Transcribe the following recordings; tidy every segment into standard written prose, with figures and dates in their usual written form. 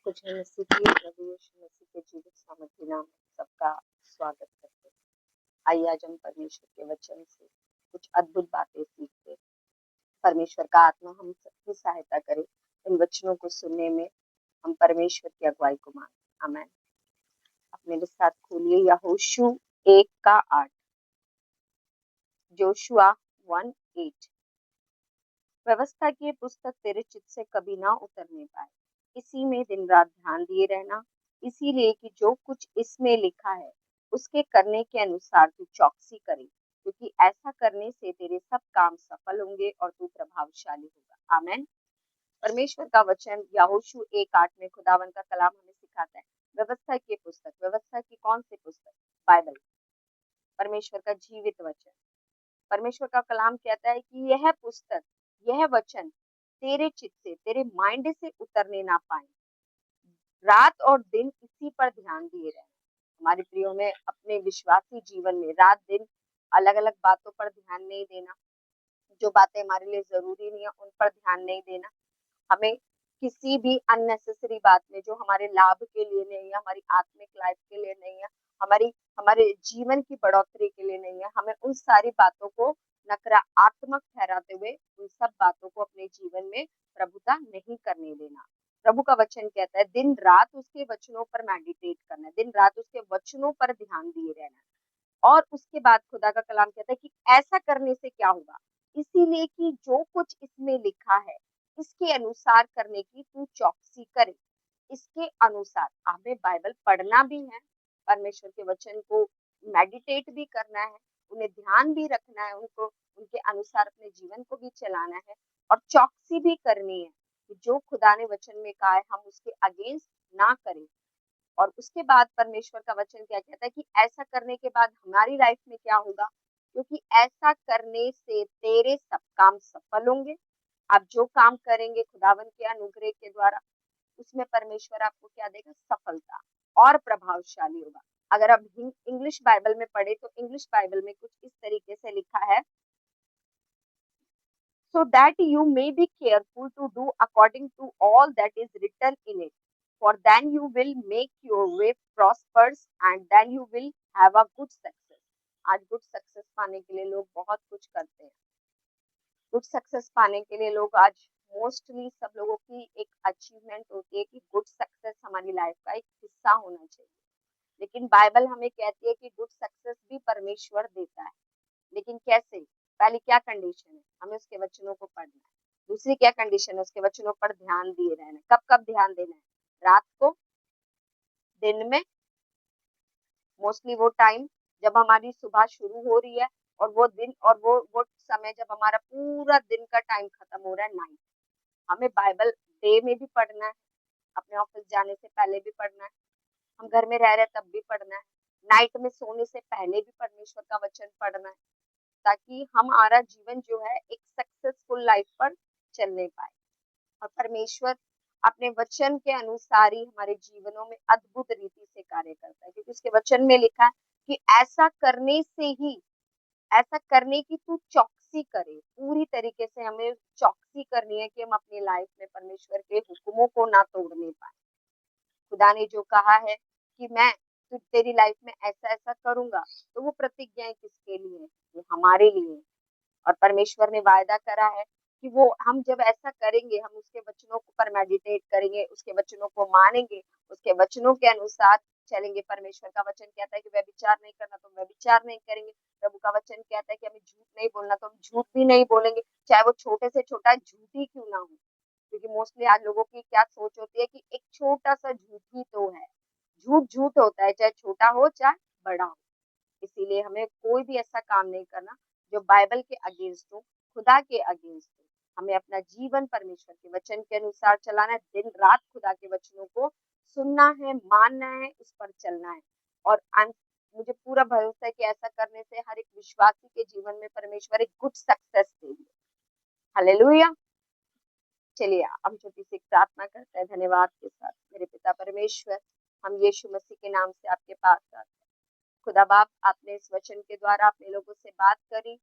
कुछ नहीं मसीह की प्रभु यीशु मसीह के जीवित सामर्थ्य नाम में सबका स्वागत करते हैं। आइए आज हम परमेश्वर के वचन से कुछ अद्भुत बातें सीखते हैं। परमेश्वर का आत्मा हम सबकी सहायता करे इन वचनों को सुनने में। हम परमेश्वर की अगुवाई को मांगे। आमीन। आप मेरे साथ खोलिए यहोशू 1:8। जोशुआ 1:8। व्यवस्था की ये पुस्तक तेरे चित्त से कभी ना उतरने पाए, इसी में दिन रात ध्यान दिए रहना, इसीलिए कि जो कुछ इसमें लिखा है उसके करने के अनुसार तू चौकसी करे, क्योंकि ऐसा करने से तेरे सब काम सफल होंगे और तू प्रभावशाली होगा। आमीन। परमेश्वर का वचन यहोशू 1:8 में खुदावन का कलाम हमें सिखाता है व्यवस्था की पुस्तक। व्यवस्था की कौन सी पुस्तक? बाइबल, परमेश्वर का जीवित वचन। परमेश्वर का कलाम कहता है कि यह पुस्तक, यह वचन तेरे चित्त से, तेरे माइंड से उतरने ना पाए, रात और दिन इसी पर ध्यान दिए रहे। हमारे प्रियो में अपने विश्वासी जीवन में रात दिन अलग अलग बातों पर ध्यान नहीं देना, जो बातें हमारे लिए जरूरी नहीं है उन पर ध्यान नहीं देना। हमें किसी भी अननेसेसरी बात में जो हमारे लाभ के लिए नहीं है, हमारी आत्मिक लाइफ के लिए नहीं है, हमारे जीवन की बढ़ोतरी के लिए नहीं है, हमें उन सारी बातों को नकारात्मक ठहराते हुए उन सब बातों को अपने जीवन में प्रभुता नहीं करने देना। प्रभु का वचन कहता है दिन रात उसके वचनों पर मेडिटेट करना है, दिन रात उसके वचनों पर ध्यान दिए रहना है। और उसके बाद खुदा का कलाम कहता है कि ऐसा करने से क्या होगा, इसीलिए कि जो कुछ इसमें लिखा है इसके अनुसार करने की तू चौकसी करे। इसके अनुसार हमें बाइबल पढ़ना भी है, परमेश्वर के वचन को मेडिटेट भी करना है, उन्हें ध्यान भी रखना है, उनको उनके अनुसार अपने जीवन को भी चलाना है और चौकसी भी करनी है कि जो खुदा ने वचन में कहा है हम उसके अगेंस्ट ना करें। और उसके बाद परमेश्वर का वचन क्या कहता है कि ऐसा करने के बाद हमारी लाइफ में क्या होगा, क्योंकि ऐसा करने से तेरे सब काम सफल होंगे। आप जो काम करेंगे खुदावन के अनुग्रह के द्वारा, उसमें परमेश्वर आपको क्या देगा? सफलता और प्रभावशाली होगा। अगर आप इंग्लिश बाइबल में पढ़े तो इंग्लिश बाइबल में कुछ इस तरीके से लिखा है, so that you may be careful to do according to all that is written in it, for then you will make your way prosperous and then you will have a good success। आज good success पाने के लिए लोग बहुत कुछ करते हैं। Good success पाने के लिए लोग आज मोस्टली सब लोगों की एक अचीवमेंट होती है कि गुड सक्सेस हमारी लाइफ का एक हिस्सा होना चाहिए। लेकिन बाइबल हमें कहती है कि गुड सक्सेस भी परमेश्वर देता है, लेकिन कैसे? पहली क्या कंडीशन है? हमें उसके वचनों को पढ़ना है। दूसरी क्या कंडीशन है? उसके वचनों पर ध्यान दिए रहना है। कब कब ध्यान देना है? रात को, दिन में, मोस्टली वो टाइम जब हमारी सुबह शुरू हो रही है और वो दिन और वो समय जब हमारा पूरा दिन का टाइम खत्म हो रहा है, नाइट। हमें बाइबल डे में भी पढ़ना है, अपने ऑफिस जाने से पहले भी पढ़ना है, हम घर में रह रहे तब भी पढ़ना है, नाइट में सोने से पहले भी परमेश्वर का वचन पढ़ना है, ताकि हमारा जीवन जो है एक सक्सेसफुल लाइफ पर चलने पाए। और परमेश्वर अपने वचन के अनुसार ही हमारे जीवनों में अद्भुत रीति से कार्य करता है, क्योंकि उसके वचन में लिखा है कि ऐसा करने से ही, ऐसा करने की तू चौकसी करे। पूरी तरीके से हमें चौकसी करनी है कि हम अपनी लाइफ में परमेश्वर के हुक्मों को ना तोड़ने पाए। खुदा ने जो कहा है कि मैं तेरी लाइफ में ऐसा ऐसा करूंगा, तो वो प्रतिज्ञाएं किसके लिए है? वो हमारे लिए। और परमेश्वर ने वायदा करा है कि वो हम जब ऐसा करेंगे, हम उसके वचनों पर मेडिटेट करेंगे, उसके वचनों को मानेंगे, उसके वचनों के अनुसार चलेंगे। परमेश्वर का वचन कहता है कि व्यभिचार नहीं करना, तो व्यभिचार नहीं करेंगे। प्रभु का वचन कहता है कि हमें झूठ नहीं बोलना, तो हम झूठ भी नहीं बोलेंगे, चाहे वो छोटे से छोटा झूठ ही क्यों ना हो। क्योंकि मोस्टली आज लोगों की क्या सोच होती है कि एक छोटा सा झूठ ही तो है। झूठ झूठ होता है, चाहे छोटा हो चाहे बड़ा हो। इसीलिए हमें कोई भी ऐसा काम नहीं करना जो बाइबल के अगेंस्ट हो, खुदा के अगेंस्ट हो। हमें अपना जीवन परमेश्वर के वचन के अनुसार चलाना है, दिन रात खुदा के वचनों को सुनना है, मानना है, उस पर चलना है। और मुझे पूरा भरोसा है कि ऐसा करने से हर एक विश्वासी के जीवन में परमेश्वर एक गुड सक्सेस देंगे। हालेलुया। चलिए हम छोटी सी प्रार्थना करते हैं धन्यवाद के साथ। मेरे पिता परमेश्वर, हम यीशु मसीह के नाम से आपके पास आते हैं। खुदा बाप, आपने इस वचन के द्वारा अपने लोगों से बात करी,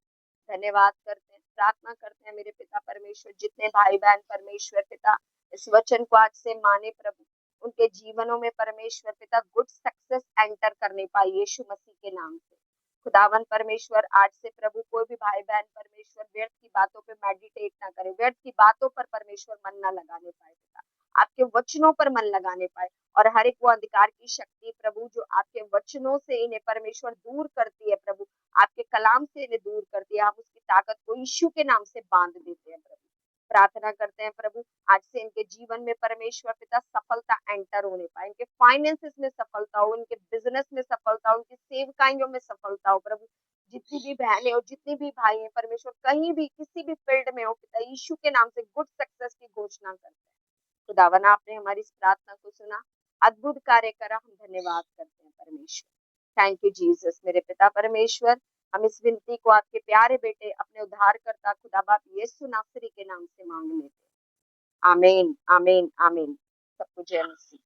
धन्यवाद करते हैं, प्रार्थना करते हैं मेरे पिता परमेश्वर, जितने भाई बहन परमेश्वर पिता इस वचन को आज से माने प्रभु, उनके जीवनों में परमेश्वर पिता गुड सक्सेस एंटर करने पाए यीशु मसीह के नाम से। खुदावन परमेश्वर आज से प्रभु कोई भी भाई बहन परमेश्वर व्यर्थ की बातों पे मेडिटेट ना करे, व्यर्थ की बातों पर परमेश्वर मन ना लगाने पाए पिता, आपके वचनों पर मन लगाने पाए। और हर एक वो अंधकार की शक्ति प्रभु जो आपके वचनों से इन्हें परमेश्वर दूर करती है प्रभु, आपके कलाम से इन्हें दूर करती है, हम उसकी ताकत को यीशु के नाम से बांध देते हैं प्रभु। प्रार्थना करते हैं प्रभु आज से इनके जीवन में परमेश्वर पिता सफलता एंटर होने पाए, इनके फाइनेंसेस में सफलता हो, इनके बिजनेस में सफलता हो, इनकी सेवकाइयों में सफलता हो प्रभु। जितनी भी बहनें हो, जितने भी भाई हैं परमेश्वर, कहीं भी किसी भी फील्ड में हो पिता, यीशु के नाम से गुड सक्सेस की घोषणा करते हैं। खुदावन आपने हमारी इस प्रार्थना को सुना, अद्भुत कार्य करा, हम धन्यवाद करते हैं परमेश्वर। Thank you Jesus. मेरे पिता परमेश्वर, हम इस विनती को आपके प्यारे बेटे अपने उद्धारकर्ता खुदा बाप यीशु नासरी के नाम से मांग लेते हैं। आमीन आमीन आमीन। सबको जय मसीह।